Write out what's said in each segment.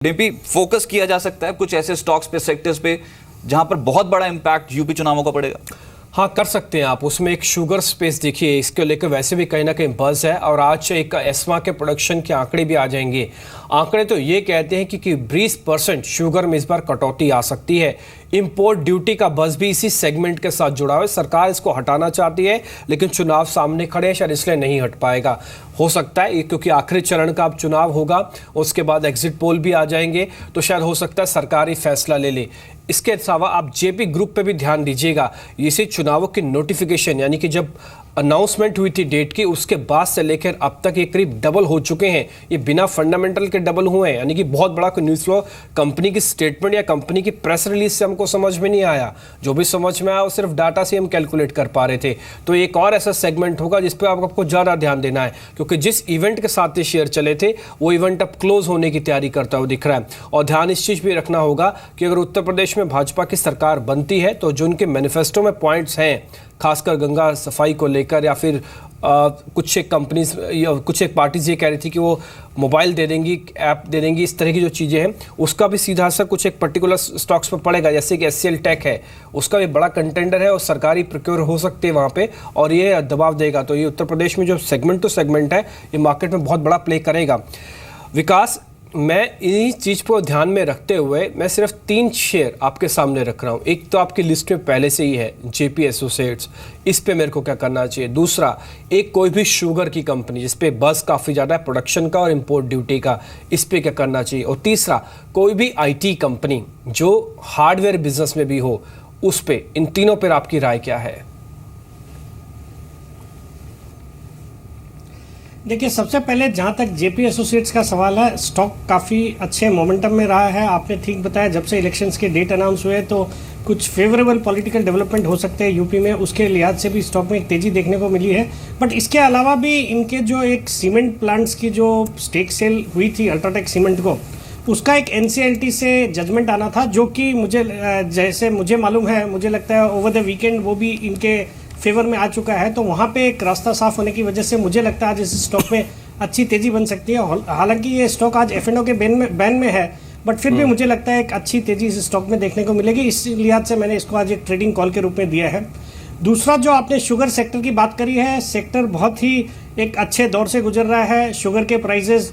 DP focus किया जा सकता है कुछ ऐसे स्टॉक्स पे, सेक्टर्स पे जहां पर बहुत बड़ा इंपैक्ट यूपी चुनावों का पड़ेगा? हाँ, कर सकते हैं आप। उसमें एक शुगर स्पेस देखिए, इसके लेकर वैसे भी कहीं ना कहीं बज़ है और आज एक एस्मा के प्रोडक्शन के आंकड़े भी आ जाएंगे। आंकड़े तो ये कहते हैं कि 20% शुगर में इस बार कटौती आ सकती है। इंपोर्ट ड्यूटी का बज़ भी इसी सेगमेंट के साथ जुड़ा हुआ है। सरकार इसको हटाना चाहती है लेकिन चुनाव सामने खड़े हैं, शायद इसलिए नहीं हट पाएगा। हो सकता है क्योंकि आखिरी चरण का अब चुनाव होगा, उसके बाद एग्जिट पोल भी आ जाएंगे, तो शायद हो सकता है सरकारी फैसला ले ले। इसके अलावा आप जेपी ग्रुप पे भी ध्यान दीजिएगा। इसी चुनावों की नोटिफिकेशन यानी कि जब अनाउंसमेंट हुई थी डेट की, उसके बाद से लेकर अब तक ये करीब डबल हो चुके हैं। ये बिना फंडामेंटल के डबल हुए हैं, यानी कि बहुत बड़ा कोई न्यूज़ फ्लो कंपनी की स्टेटमेंट या कंपनी की प्रेस रिलीज से हमको समझ में नहीं आया। जो भी समझ में आया वो सिर्फ डाटा से हम कैलकुलेट कर पा रहे थे। तो एक और ऐसा सेगमेंट होगा जिस पर आपको ज़्यादा ध्यान देना है, क्योंकि जिस इवेंट के साथ ये शेयर चले थे वो इवेंट अब क्लोज होने की तैयारी करता हुआ दिख रहा है। और ध्यान इस चीज़ भी रखना होगा कि अगर उत्तर प्रदेश में भाजपा की सरकार बनती है तो जो उनके मैनिफेस्टो में पॉइंट्स हैं, खासकर गंगा सफाई को लेकर, या फिर कुछ एक कंपनीज या कुछ एक पार्टीज ये कह रही थी कि वो मोबाइल दे देंगी, ऐप दे देंगी, इस तरह की जो चीज़ें हैं उसका भी सीधा असर कुछ एक पर्टिकुलर स्टॉक्स पर पड़ेगा। जैसे कि एचसीएल टेक है, उसका भी बड़ा कंटेंडर है और सरकारी प्रोक्योर हो सकते हैं वहाँ पे, और ये दबाव देगा। तो ये उत्तर प्रदेश में जो सेगमेंट टू सेगमेंट है, ये मार्केट में बहुत बड़ा प्ले करेगा। विकास, मैं इन्हीं चीज़ को ध्यान में रखते हुए मैं सिर्फ 3 शेयर आपके सामने रख रहा हूँ। एक तो आपकी लिस्ट में पहले से ही है जेपी एसोसिएट्स, इस पे मेरे को क्या करना चाहिए। दूसरा, एक कोई भी शुगर की कंपनी जिस पे बस काफ़ी ज़्यादा है प्रोडक्शन का और इंपोर्ट ड्यूटी का, इस पे क्या करना चाहिए। और तीसरा, कोई भी आईटी कंपनी जो हार्डवेयर बिजनेस में भी हो, उस पे। इन तीनों पर आपकी राय क्या है? देखिए, सबसे पहले जहां तक जेपी एसोसिएट्स का सवाल है, स्टॉक काफ़ी अच्छे मोमेंटम में रहा है। आपने ठीक बताया, जब से इलेक्शंस के डेट अनाउंस हुए तो कुछ फेवरेबल पॉलिटिकल डेवलपमेंट हो सकते हैं यूपी में, उसके लिहाज से भी स्टॉक में एक तेज़ी देखने को मिली है। बट इसके अलावा भी इनके जो एक सीमेंट प्लांट्स की जो स्टेक सेल हुई थी अल्ट्राटेक सीमेंट को, उसका एक एनसीएलटी से जजमेंट आना था, जो कि मुझे जैसे मुझे मालूम है, मुझे लगता है ओवर द वीकेंड वो भी इनके फेवर में आ चुका है। तो वहाँ पे एक रास्ता साफ होने की वजह से मुझे लगता है आज इस स्टॉक में अच्छी तेज़ी बन सकती है। हालांकि ये स्टॉक आज एफएनओ के बैन में है, बट फिर भी मुझे लगता है एक अच्छी तेज़ी इस स्टॉक में देखने को मिलेगी। इस लिहाज से मैंने इसको आज एक ट्रेडिंग कॉल के रूप में दिया है। दूसरा, जो आपने शुगर सेक्टर की बात करी है, सेक्टर बहुत ही एक अच्छे दौर से गुजर रहा है। शुगर के प्राइजेस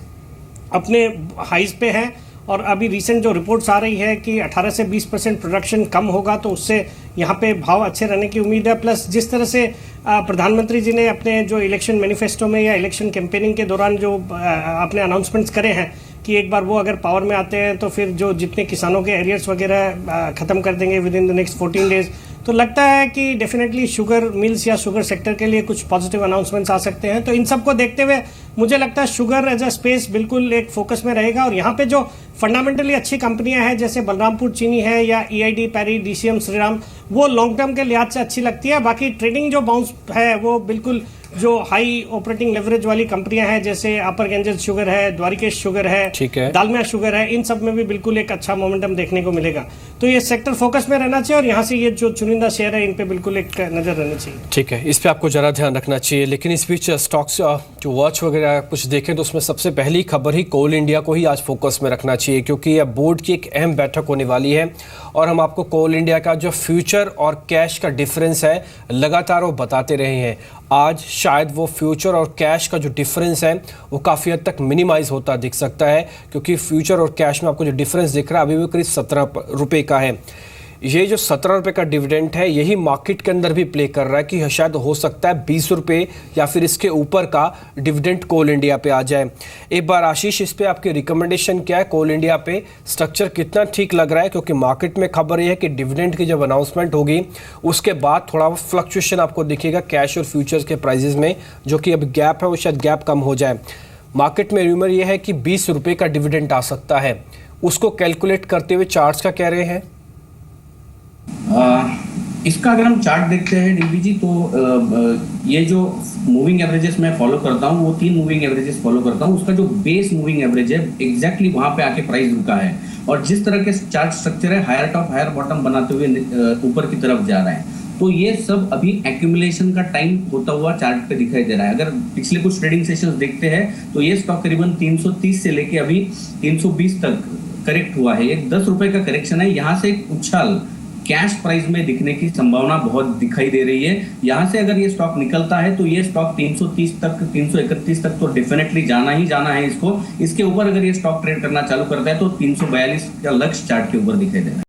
अपने हाइज पे हैं और अभी रिसेंट जो रिपोर्ट्स आ रही है कि 18 से 20% प्रोडक्शन कम होगा, तो उससे यहाँ पे भाव अच्छे रहने की उम्मीद है। प्लस जिस तरह से प्रधानमंत्री जी ने अपने जो इलेक्शन मैनिफेस्टो में या इलेक्शन कैंपेनिंग के दौरान जो अपने अनाउंसमेंट्स करे हैं कि एक बार वो अगर पावर में आते हैं तो फिर जो जितने किसानों के एरियर्स वगैरह ख़त्म कर देंगे with in the next 14 days, तो लगता है कि डेफिनेटली शुगर मिल्स या शुगर सेक्टर के लिए कुछ पॉजिटिव अनाउंसमेंट्स आ सकते हैं। तो इन सबको देखते हुए मुझे लगता है शुगर एज अ स्पेस बिल्कुल एक फोकस में रहेगा। और यहाँ पे जो फंडामेंटली अच्छी कंपनियां हैं जैसे बलरामपुर चीनी है या ईआईडी पैरी, डीसीएम श्रीराम, वो लॉन्ग टर्म के लिहाज से अच्छी लगती है। बाकी ट्रेडिंग जो बाउंस है वो बिल्कुल जो हाई ऑपरेटिंग लेवरेज वाली कंपनियां हैं जैसे अपर गंजेस शुगर है, द्वारिकेश शुगर है, दालमिया शुगर है, इन सब में भी बिल्कुल एक अच्छा मोमेंटम देखने को मिलेगा। तो ये सेक्टर फोकस में रहना चाहिए और यहाँ से ये जो चुनिंदा शेयर है इन पे बिल्कुल एक नजर रहनी चाहिए। ठीक है, इस पे आपको ज़रा ध्यान रखना चाहिए। लेकिन इस बीच स्टॉक्स जो वॉच वगैरह कुछ देखें तो उसमें सबसे पहली खबर ही कोल इंडिया को ही आज फोकस में रखना चाहिए, क्योंकि यह बोर्ड की एक अहम बैठक होने वाली है और हम आपको कोल इंडिया का जो फ्यूचर और कैश का डिफरेंस है लगातार वो बताते रहे हैं। आज शायद वो फ्यूचर और कैश का जो डिफरेंस है वो काफ़ी हद तक मिनिमाइज होता दिख सकता है, क्योंकि फ्यूचर और कैश में आपको जो डिफरेंस दिख रहा है अभी भी करीब 17 रुपये का है। ये जो 17 रुपये का डिविडेंड है यही मार्केट के अंदर भी प्ले कर रहा है कि शायद हो सकता है 20 रुपये या फिर इसके ऊपर का डिविडेंड कोल इंडिया पे आ जाए। एक बार आशीष, इस पे आपकी रिकमेंडेशन क्या है? कोल इंडिया पे स्ट्रक्चर कितना ठीक लग रहा है? क्योंकि मार्केट में खबर ये है कि डिविडेंड की जब अनाउंसमेंट होगी उसके बाद थोड़ा फ्लक्चुएशन आपको दिखेगा कैश और फ्यूचर्स के प्राइजेस में, जो कि अब गैप है वो शायद गैप कम हो जाए। मार्केट में र्यूमर ये है कि 20 रुपये का डिविडेंड आ सकता है, उसको कैलकुलेट करते हुए चार्ट्स का कह रहे हैं। इसका अगर हम चार्ट देखते हैं डीबी जी, तो ये जो मूविंग एवरेजेस मैं फॉलो करता हूँ वो 3 मूविंग एवरेजेस फॉलो करता हूँ। उसका जो बेस मूविंग एवरेज है एग्जैक्टली वहां पे आके प्राइस रुका है और जिस तरह के चार्ट स्ट्रक्चर है हायर टॉप हायर बॉटम बनाते हुए ऊपर की तरफ जा रहा है, तो ये सब अभी एक्यूमुलेशन का टाइम होता हुआ चार्ट पे दिखाई दे रहा है। अगर पिछले कुछ ट्रेडिंग सेशंस देखते हैं तो ये स्टॉक करीबन 330 से लेके अभी 320 तक करेक्ट हुआ है, एक 10 रुपए का करेक्शन है, यहाँ से एक उछाल कैश प्राइस में दिखने की संभावना बहुत दिखाई दे रही है। यहाँ से अगर ये स्टॉक निकलता है तो ये स्टॉक 330 तक, 331 तक तो डेफिनेटली जाना ही जाना है इसको। इसके ऊपर अगर ये स्टॉक ट्रेड करना चालू करता है तो 342 का लक्ष्य चार्ट के ऊपर दिखाई दे रहा है।